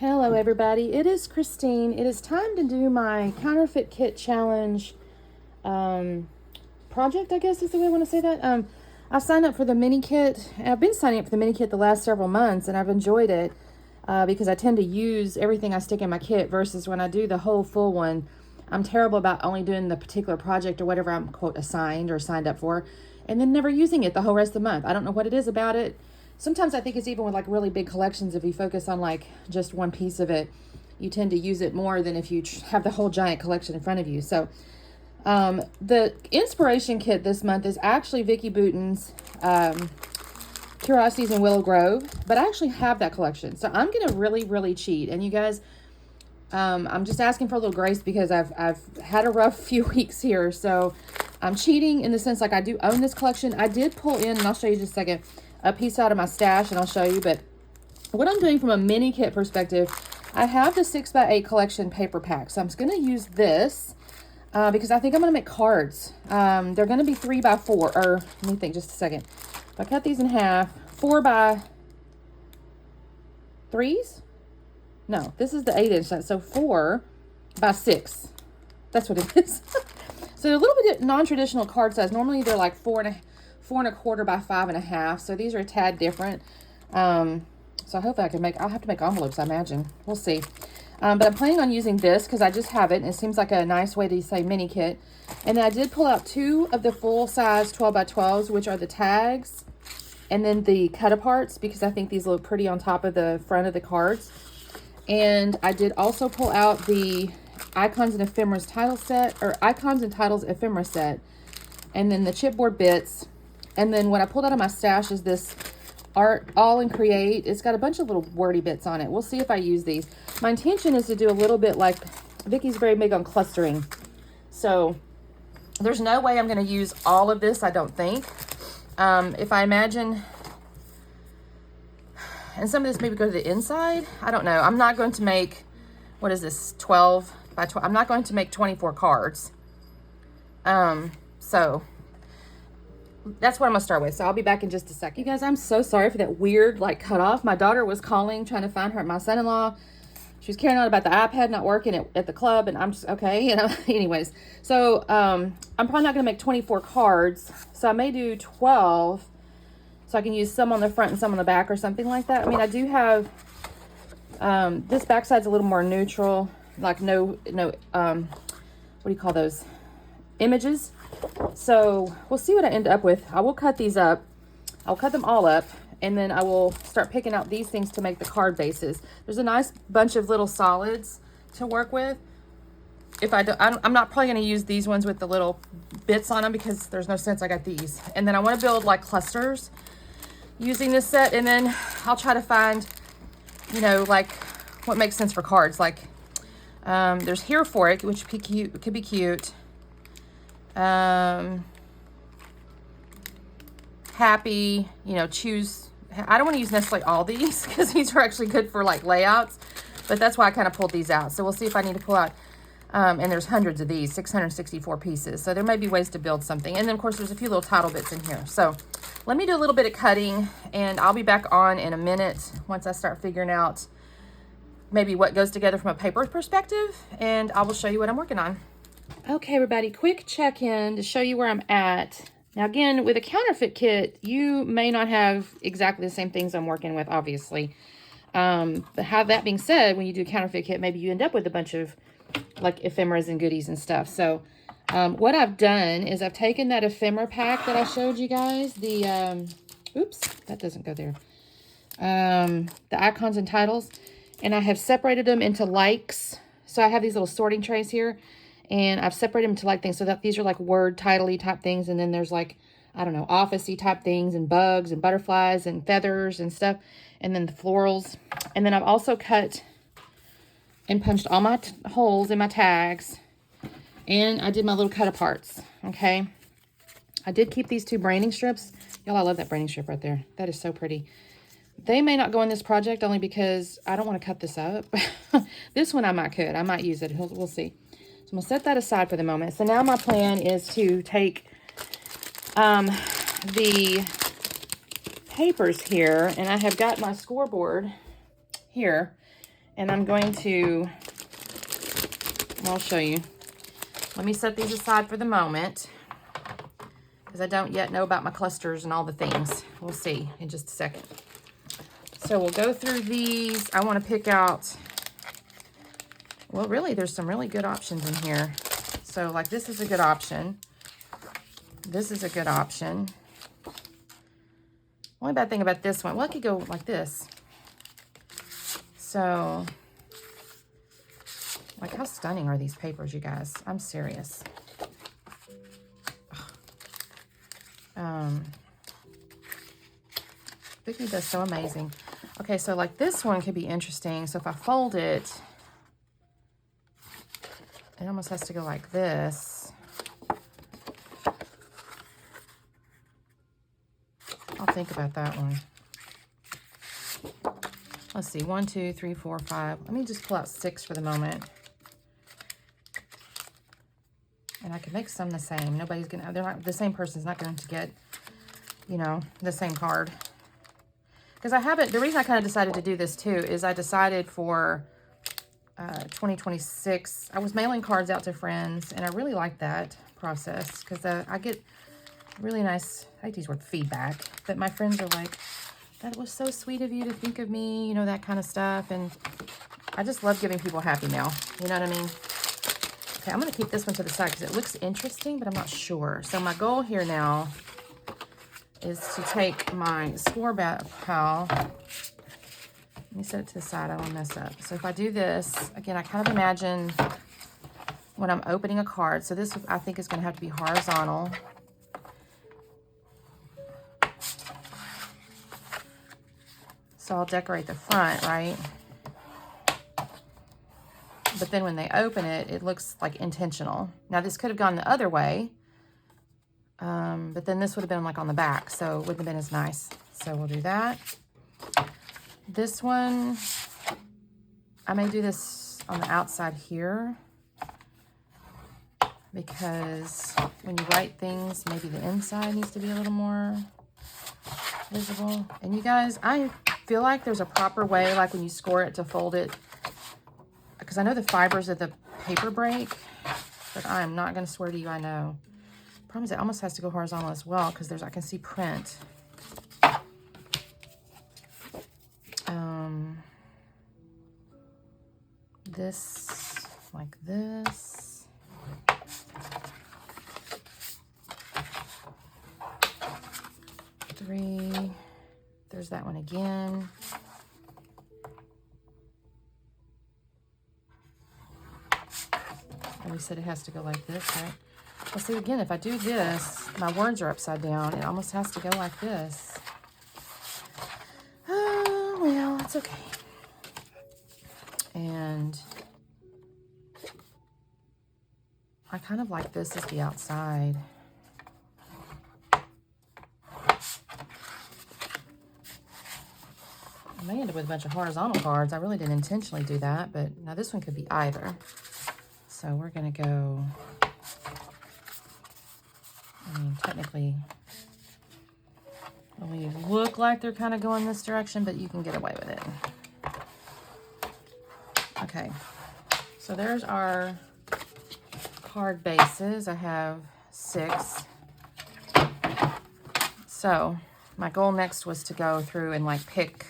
Hello everybody, it is Christine. It is time to do my counterfeit kit challenge project, I guess is the way I want to say that. I signed up for the mini kit. I've been signing up for the mini kit the last several months and I've enjoyed it because I tend to use everything I stick in my kit versus when I do the whole full one. I'm terrible about only doing the particular project or whatever I'm quote assigned or signed up for and then never using it the whole rest of the month. I don't know what it is about it. Sometimes I think it's even with like really big collections, if you focus on like just one piece of it, you tend to use it more than if you have the whole giant collection in front of you. So the inspiration kit this month is actually Vicky Bouton's Curiosities in Willow Grove, but I actually have that collection. So I'm going to really cheat. And you guys, I'm just asking for a little grace because I've had a rough few weeks here. So I'm cheating in the sense like I do own this collection. I did pull in, and I'll show you just a second, a piece out of my stash and I'll show you. But what I'm doing from a mini kit perspective, I have the 6x8 collection paper pack. So I'm just going to use this because I think I'm going to make cards. They're going to be 3x4, or let me think just a second. If I cut these in half, 4x3s? No, this is the 8-inch set. So 4x6. That's what it is. So they're a little bit non-traditional card size. Normally they're like 4.25 by 5.5. So these are a tad different. So hopefully I can make, I'll have to make envelopes, I imagine. We'll see. But I'm planning on using this because I just have it. And it seems like a nice way to say mini kit. And then I did pull out 2 of the full size 12x12s, which are the tags. And then the cut-aparts because I think these look pretty on top of the front of the cards. And I did also pull out the Icons and Ephemeras title set, or Icons and Titles Ephemera set. And then the chipboard bits. And then what I pulled out of my stash is this Art All in Create. It's got a bunch of little wordy bits on it. We'll see if I use these. My intention is to do a little bit like, Vicky's very big on clustering. So there's no way I'm going to use all of this, I don't think. If I imagine, and some of this maybe go to the inside. I don't know. I'm not going to make, what is this, 12 by 12? I'm not going to make 24 cards. So that's what I'm gonna start with. So I'll be back in just a second. You guys, I'm so sorry for that weird like cut off. My daughter was calling, trying to find my son-in-law. She was carrying on about the iPad not working at the club, and I'm just okay, you know. Anyways, so I'm probably not gonna make 24 cards. So I may do 12, so I can use some on the front and some on the back or something like that. I mean, I do have this backside's a little more neutral, like no what do you call those, images. So we'll see what I end up with. I will cut these up. I'll cut them all up, and then I will start picking out these things to make the card bases. There's a nice bunch of little solids to work with. If I'm not probably going to use these ones with the little bits on them because there's no sense. I got these. And then I want to build like clusters using this set, and then I'll try to find, you know, like what makes sense for cards. Like there's Here For It, which could be cute. Happy, you know, choose. I don't want to use necessarily all these because these are actually good for like layouts, but that's why I kind of pulled these out. So we'll see if I need to pull out, and there's hundreds of these, 664 pieces. So there may be ways to build something. And then of course there's a few little title bits in here. So let me do a little bit of cutting and I'll be back on in a minute once I start figuring out maybe what goes together from a paper perspective, and I will show you what I'm working on. Okay, everybody, quick check-in to show you where I'm at. Now, again, with a counterfeit kit, you may not have exactly the same things I'm working with, obviously. But that being said, when you do a counterfeit kit, maybe you end up with a bunch of, like, ephemeras and goodies and stuff. So, what I've done is I've taken that ephemera pack that I showed you guys, the, oops, that doesn't go there, the icons and titles, and I have separated them into likes. So I have these little sorting trays here. And I've separated them to like things so that these are like word title-y type things. And then there's like, I don't know, office-y type things and bugs and butterflies and feathers and stuff. And then the florals. And then I've also cut and punched all my holes in my tags. And I did my little cut-aparts, okay? I did keep these 2 branding strips. Y'all, I love that branding strip right there. That is so pretty. They may not go in this project only because I don't want to cut this up. This one I might use it. We'll see. So I'm going to set that aside for the moment. So now my plan is to take the papers here, and I have got my scoreboard here, And I'm going to, I'll show you. Let me set these aside for the moment, because I don't yet know about my clusters and all the things. We'll see in just a second. So we'll go through these. I want to pick out, well, really, there's some really good options in here. So like this is a good option. This is a good option. Only bad thing about this one, well, I could go like this. So, like, how stunning are these papers, you guys? I'm serious. Vicky does so amazing. Okay, so like this one could be interesting. So if I fold it, it almost has to go like this. I'll think about that one. Let's see, 1, 2, 3, 4, 5. Let me just pull out 6 for the moment. And I can make some the same. Nobody's gonna, they're not, the same person's not going to get, you know, the same card. Because I haven't, the reason I kind of decided to do this too is I decided for 2026, I was mailing cards out to friends, and I really like that process because I get really nice, I hate to use the word feedback, but my friends are like, that was so sweet of you to think of me, you know, that kind of stuff. And I just love giving people happy mail. You know what I mean? Okay, I'm going to keep this one to the side because it looks interesting, but I'm not sure. So my goal here now is to take my score pal. Let me set it to the side. I don't mess up. So if I do this, again, I kind of imagine when I'm opening a card. So this, I think, is going to have to be horizontal. So I'll decorate the front, right? But then when they open it, it looks like intentional. Now this could have gone the other way, but then this would have been like on the back, so it wouldn't have been as nice. So we'll do that. This one, I may do this on the outside here, because when you write things, maybe the inside needs to be a little more visible. And you guys, I feel like there's a proper way, like when you score it, to fold it, because I know the fibers of the paper break, but I'm not going to swear to you I know. Problem is it almost has to go horizontal as well, because there's, I can see print. This, like this. Three. There's that one again. And we said it has to go like this, right? Well, see, again, if I do this, my words are upside down. It almost has to go like this. Oh, well, it's okay. And I kind of like this as the outside. I may end up with a bunch of horizontal cards. I really didn't intentionally do that, but now this one could be either. So we're going to go, I mean, technically, well, they look like they're kind of going this direction, but you can get away with it. Okay, so there's our card bases. I have 6. So my goal next was to go through and like pick,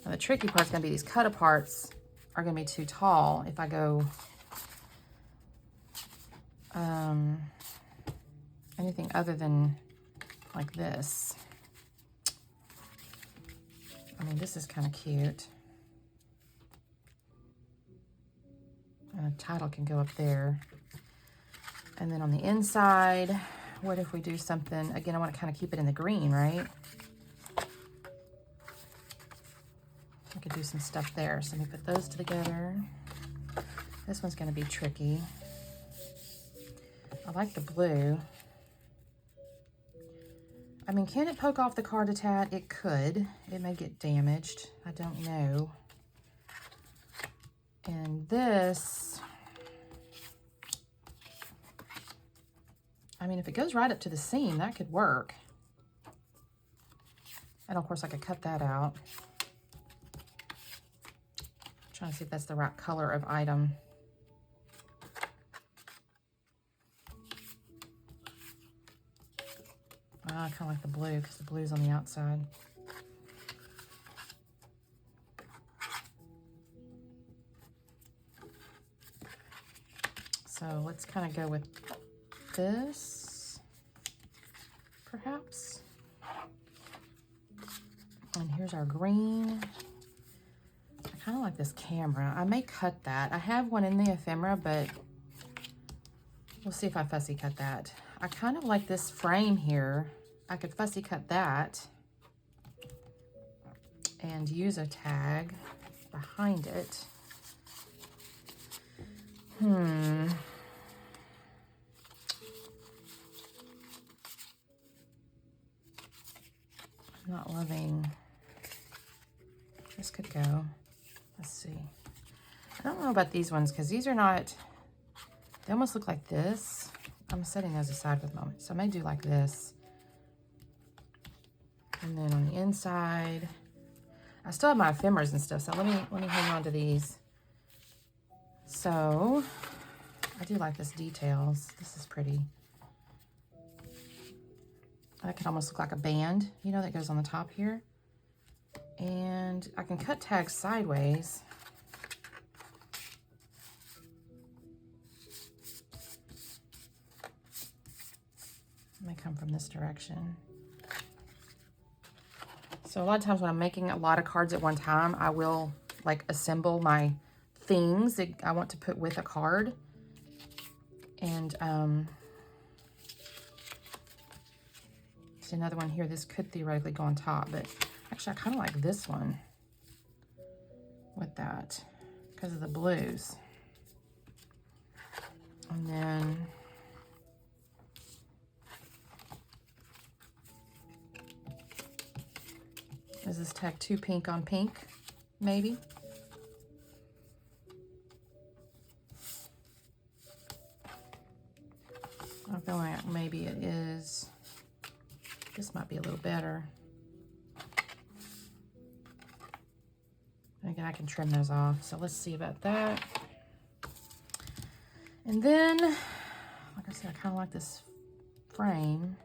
the tricky part's going to be these cut aparts are going to be too tall if I go anything other than like this. I mean, this is kind of cute. And a title can go up there. And then on the inside, what if we do something, again, I want to kind of keep it in the green, right? I could do some stuff there. So let me put those together. This one's going to be tricky. I like the blue. I mean, can it poke off the card a tad? It could. It may get damaged. I don't know. And this, I mean, if it goes right up to the seam, that could work. And of course I could cut that out. Trying to see if that's the right color of item. I kind of like the blue because the blue's on the outside. So let's kind of go with this, perhaps. And here's our green. I kind of like this camera. I may cut that. I have one in the ephemera, but we'll see if I fussy cut that. I kind of like this frame here. I could fussy cut that and use a tag behind it. I'm not loving. This could go. Let's see. I don't know about these ones because these are not, they almost look like this. I'm setting those aside for the moment. So I may do like this. And then on the inside, I still have my ephemeras and stuff, so let me hang on to these. So I do like this details. This is pretty. That could almost look like a band, you know, that goes on the top here. And I can cut tags sideways. It may come from this direction. So a lot of times when I'm making a lot of cards at one time, I will like assemble my things that I want to put with a card. And there's another one here. This could theoretically go on top, but actually I kind of like this one with that because of the blues. And then is this tag too pink on pink? Maybe. I feel like maybe it is. This might be a little better. And again, I can trim those off. So let's see about that. And then, like I said, I kind of like this frame.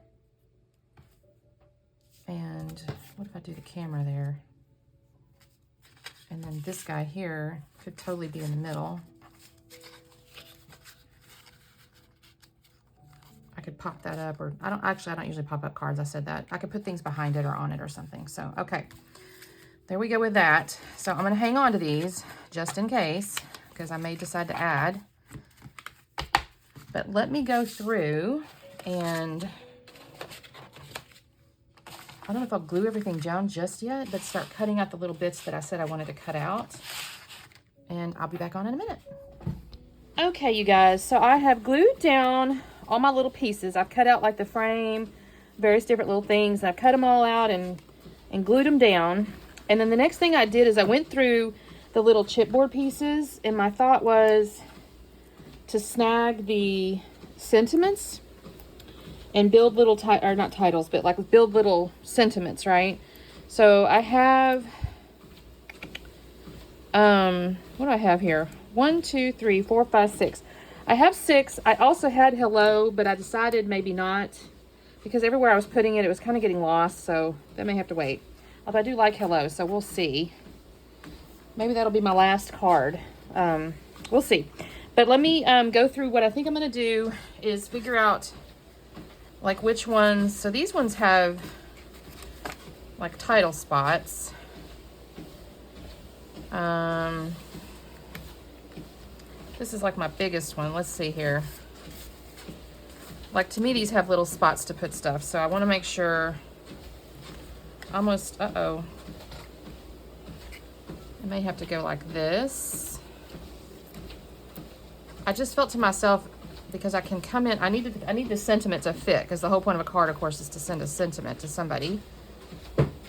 And what if I do the camera there? And then this guy here could totally be in the middle. I could pop that up, or I don't usually pop up cards. I said that. I could put things behind it or on it or something. So, okay. There we go with that. So I'm going to hang on to these just in case, because I may decide to add. But let me go through and I don't know if I'll glue everything down just yet, but start cutting out the little bits that I said I wanted to cut out. And I'll be back on in a minute. Okay, you guys, so I have glued down all my little pieces. I've cut out like the frame, various different little things, and I've cut them all out and glued them down. And then the next thing I did is I went through the little chipboard pieces, and my thought was to snag the sentiments and build little, or not titles, but like build little sentiments, right? So I have, what do I have here? 1, 2, 3, 4, 5, 6. I have 6. I also had hello, but I decided maybe not because everywhere I was putting it, it was kind of getting lost. So that may have to wait. Although I do like hello, so we'll see. Maybe that'll be my last card. We'll see. But let me go through what I think I'm going to do is figure out like which ones. So these ones have like title spots. This is like my biggest one. Let's see here. Like to me, these have little spots to put stuff. So I want to make sure almost, I may have to go like this. I just felt to myself, because I can come in, I need the sentiment to fit, because the whole point of a card, of course, is to send a sentiment to somebody.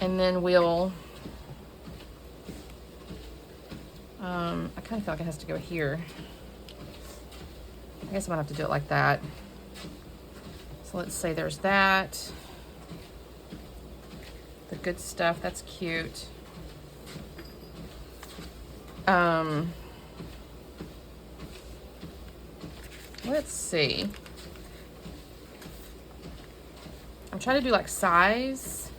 And then we'll, I kind of feel like it has to go here. I guess I'm gonna have to do it like that. So let's say there's that. The good stuff. That's cute. Let's see. I'm trying to do like size.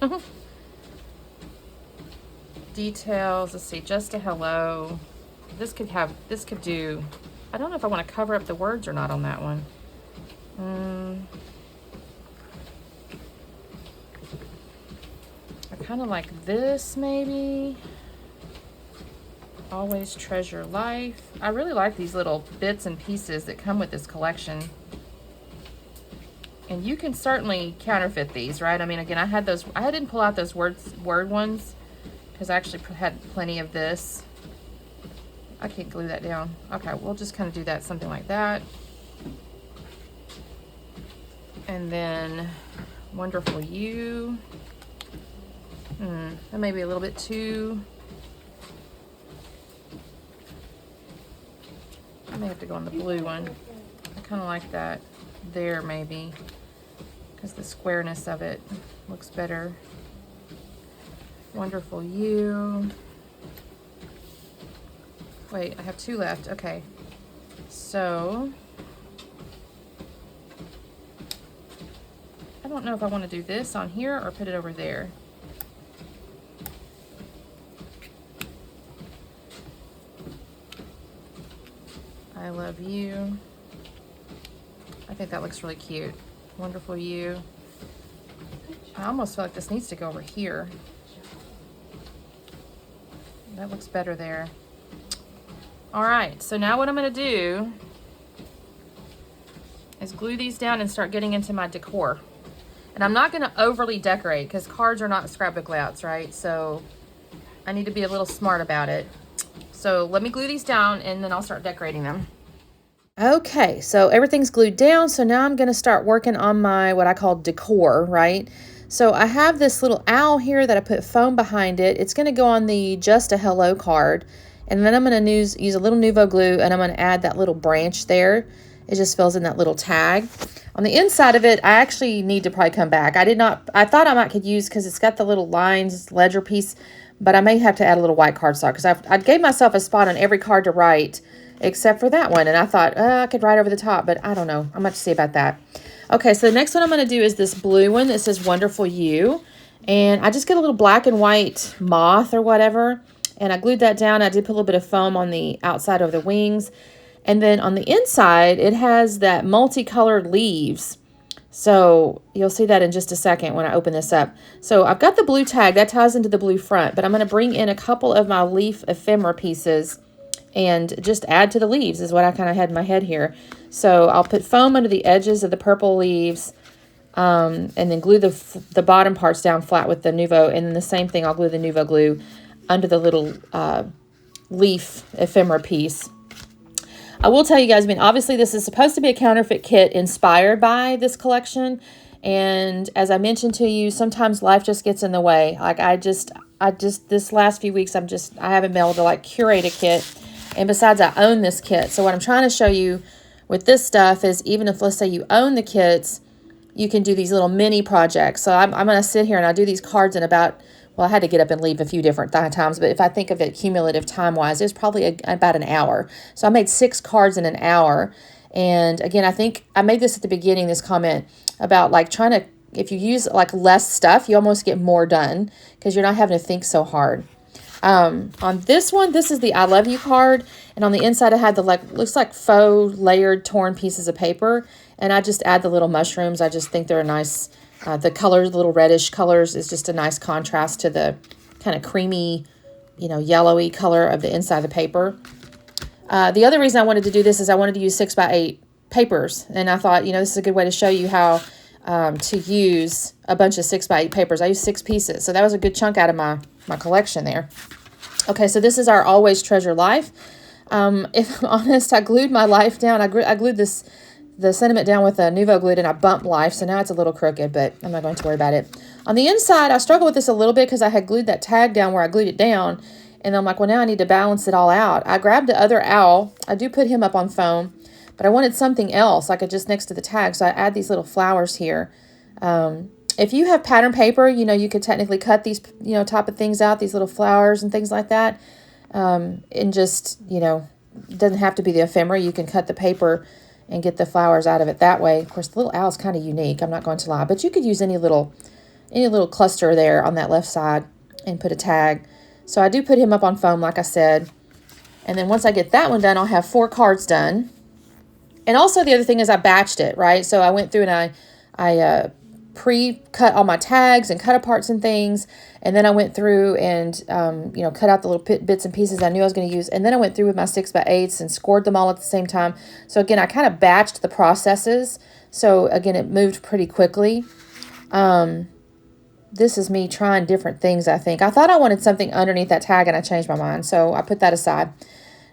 Details. Let's see. Just a hello. This could do, I don't know if I want to cover up the words or not on that one. I kind of like this maybe. Always treasure life. I really like these little bits and pieces that come with this collection. And you can certainly counterfeit these, right? I mean, again, I didn't pull out those word ones because I actually had plenty of this. I can't glue that down. Okay, we'll just kind of do that, something like that. And then Wonderful You. That may be a little bit too. I may have to go on the blue one. I kind of like that there maybe, because the squareness of it looks better. Wonderful You. Wait, I have 2 left. Okay. So, I don't know if I want to do this on here or put it over there. I Love You. I think that looks really cute. Wonderful You. I almost feel like this needs to go over here. That looks better there. All right, so now what I'm going to do is glue these down and start getting into my decor. And I'm not going to overly decorate because cards are not scrapbook layouts, right? So I need to be a little smart about it. So let me glue these down and then I'll start decorating them. Okay, so everything's glued down. So now I'm going to start working on my, what I call decor, right? So I have this little owl here that I put foam behind it. It's going to go on the Just a Hello card. And then I'm going to use a little Nuvo glue and I'm going to add that little branch there. It just fills in that little tag. On the inside of it, I actually need to probably come back. I thought I might could use, because it's got the little lines, ledger piece, but I may have to add a little white cardstock because I gave myself a spot on every card to write except for that one. And I thought, I could write over the top, but I don't know. I'm going to see about that. Okay, so the next one I'm going to do is this blue one that says Wonderful You. And I just get a little black and white moth or whatever. And I glued that down. I did put a little bit of foam on the outside of the wings. And then on the inside, it has that multicolored leaves. So you'll see that in just a second when I open this up. So I've got the blue tag. That ties into the blue front. But I'm going to bring in a couple of my leaf ephemera pieces and just add to the leaves is what I kind of had in my head here. So I'll put foam under the edges of the purple leaves. And then glue the bottom parts down flat with the Nuvo. And then the same thing, I'll glue the Nuvo glue under the little leaf ephemera piece. I will tell you guys, I mean, obviously this is supposed to be a counterfeit kit inspired by this collection. And as I mentioned to you, sometimes life just gets in the way. Like I just this last few weeks, I haven't been able to like curate a kit. And besides, I own this kit. So what I'm trying to show you with this stuff is, even if, let's say, you own the kits, you can do these little mini projects. So I'm going to sit here and I'll do these cards in about, well, I had to get up and leave a few different times, but if I think of it cumulative time-wise, it was probably about an hour. So I made 6 cards in an hour. And again, I think I made this at the beginning, this comment about like trying to, if you use like less stuff, you almost get more done because you're not having to think so hard. On this one, this is the I Love You card. And on the inside, I had the like, looks like faux layered torn pieces of paper. And I just add the little mushrooms. I just think they're a nice, the colors, the little reddish colors is just a nice contrast to the kind of creamy, yellowy color of the inside of the paper. The other reason I wanted to do this is I wanted to use 6x8 papers. And I thought, this is a good way to show you how to use a bunch of 6x8 papers. I used 6 pieces. So that was a good chunk out of my collection there. Okay, so this is our Always Treasure Life. If I'm honest, I glued my life down. I glued the sentiment down with a Nuvo glue, and I bumped life, so now it's a little crooked, but I'm not going to worry about it. On the inside, I struggled with this a little bit because I had glued that tag down where I glued it down, and I'm like, well, now I need to balance it all out. I grabbed the other owl. I do put him up on foam, but I wanted something else, like just next to the tag, so I add these little flowers here. If you have pattern paper, you know, you could technically cut these, you know, type of things out, these little flowers and things like that. And just, you know, it doesn't have to be the ephemera. You can cut the paper and get the flowers out of it that way. Of course, the little owl's kind of unique, I'm not going to lie. But you could use any little cluster there on that left side and put a tag. So I do put him up on foam, like I said. And then once I get that one done, I'll have 4 cards done. And also the other thing is I batched it, right? So I went through and I pre-cut all my tags and cut aparts and things. And then I went through and, you know, cut out the little bits and pieces I knew I was going to use. And then I went through with my 6x8s and scored them all at the same time. So again, I kind of batched the processes. So again, it moved pretty quickly. This is me trying different things, I think. I thought I wanted something underneath that tag and I changed my mind. So I put that aside.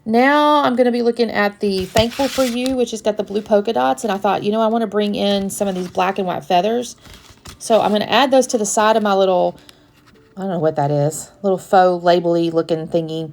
Now I'm going to be looking at the Thankful For You, which has got the blue polka dots. And I thought, you know, I want to bring in some of these black and white feathers. So I'm going to add those to the side of my little, I don't know what that is, little faux label-y looking thingy.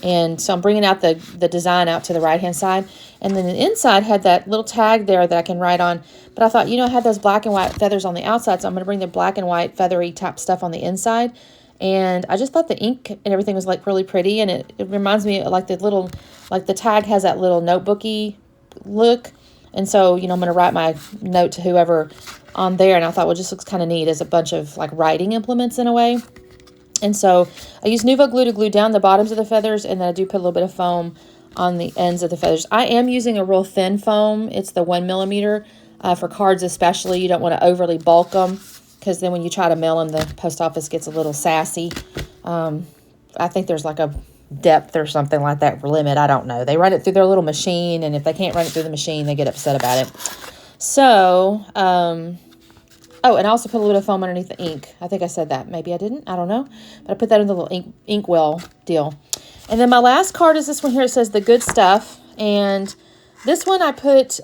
And so I'm bringing out the design out to the right-hand side. And then the inside had that little tag there that I can write on. But I thought, you know, I had those black and white feathers on the outside, so I'm going to bring the black and white feathery type stuff on the inside. And I just thought the ink and everything was like really pretty. And it reminds me of like the tag has that little notebooky look. And so, you know, I'm going to write my note to whoever on there. And I thought, well, it just looks kind of neat as a bunch of like writing implements in a way. And so I use Nuvo glue to glue down the bottoms of the feathers. And then I do put a little bit of foam on the ends of the feathers. I am using a real thin foam. It's the 1mm for cards especially. You don't want to overly bulk them, because then when you try to mail them, the post office gets a little sassy. I think there's like a depth or something like that limit. I don't know. They run it through their little machine, and if they can't run it through the machine, they get upset about it. So, oh, and I also put a little bit of foam underneath the ink. I think I said that. Maybe I didn't. I don't know. But I put that in the little ink well deal. And then my last card is this one here. It says The Good Stuff. And this one I put...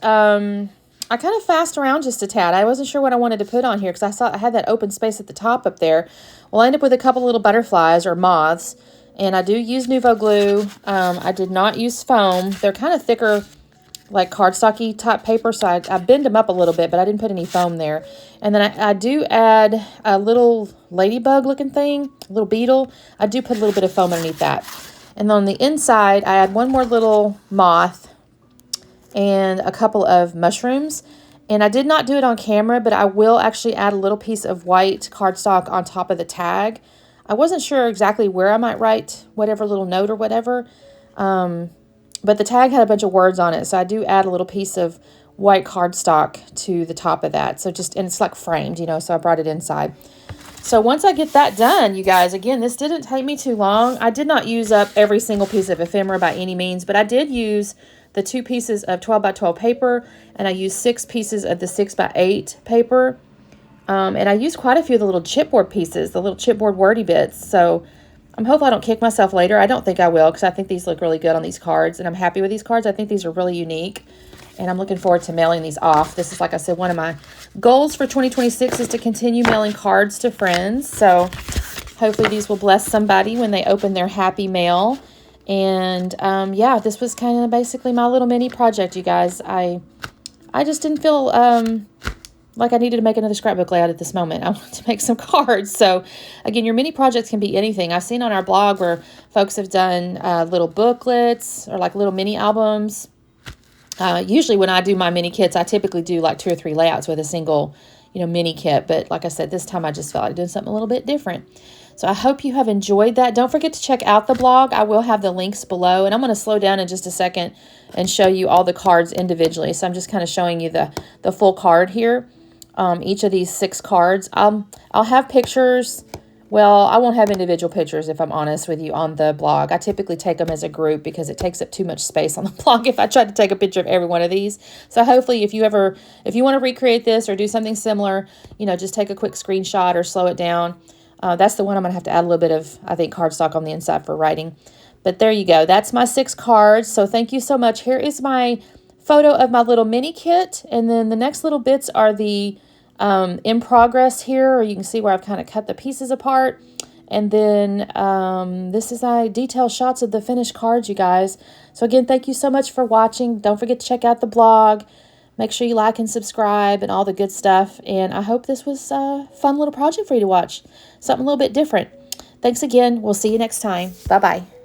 I kind of fast around just a tad. I wasn't sure what I wanted to put on here because I saw I had that open space at the top up there. Well, I ended up with a couple little butterflies or moths, and I do use Nuvo glue. I did not use foam. They're kind of thicker, like cardstocky type paper, so I bend them up a little bit, but I didn't put any foam there. And then I do add a little ladybug looking thing, a little beetle. I do put a little bit of foam underneath that. And then on the inside, I add one more little moth and a couple of mushrooms. And I did not do it on camera, but I will actually add a little piece of white cardstock on top of the tag. I wasn't sure exactly where I might write whatever little note or whatever, but the tag had a bunch of words on it, so I do add a little piece of white cardstock to the top of that. So and it's like framed, you know, so I brought it inside. So once I get that done, you guys, again, this didn't take me too long. I did not use up every single piece of ephemera by any means, but I did use the 2 pieces of 12x12 paper, and I used 6 pieces of the 6x8 paper. And I used quite a few of the little chipboard pieces, the little chipboard wordy bits. So I'm hopeful I don't kick myself later. I don't think I will, because I think these look really good on these cards, and I'm happy with these cards. I think these are really unique, and I'm looking forward to mailing these off. This is, like I said, one of my goals for 2026 is to continue mailing cards to friends. So hopefully these will bless somebody when they open their happy mail. And yeah, this was kind of basically my little mini project, you guys. I just didn't feel like I needed to make another scrapbook layout at this moment. I wanted to make some cards. So again, your mini projects can be anything. I've seen on our blog where folks have done little booklets or like little mini albums. Usually when I do my mini kits, I typically do like 2 or 3 layouts with a single, you know, mini kit. But like I said, this time I just felt like doing something a little bit different. So I hope you have enjoyed that. Don't forget to check out the blog. I will have the links below. And I'm going to slow down in just a second and show you all the cards individually. So I'm just kind of showing you the full card here. Each of these 6 cards. I'll have pictures. Well, I won't have individual pictures, if I'm honest with you, on the blog. I typically take them as a group because it takes up too much space on the blog if I try to take a picture of every one of these. So hopefully if you want to recreate this or do something similar, you know, just take a quick screenshot or slow it down. That's the one I'm going to have to add a little bit of, I think, cardstock on the inside for writing. But there you go. That's my 6 cards. So thank you so much. Here is my photo of my little mini kit. And then the next little bits are the in progress here. Or you can see where I've kind of cut the pieces apart. And then this is detailed shots of the finished cards, you guys. So again, thank you so much for watching. Don't forget to check out the blog. Make sure you like and subscribe and all the good stuff. And I hope this was a fun little project for you to watch. Something a little bit different. Thanks again. We'll see you next time. Bye-bye.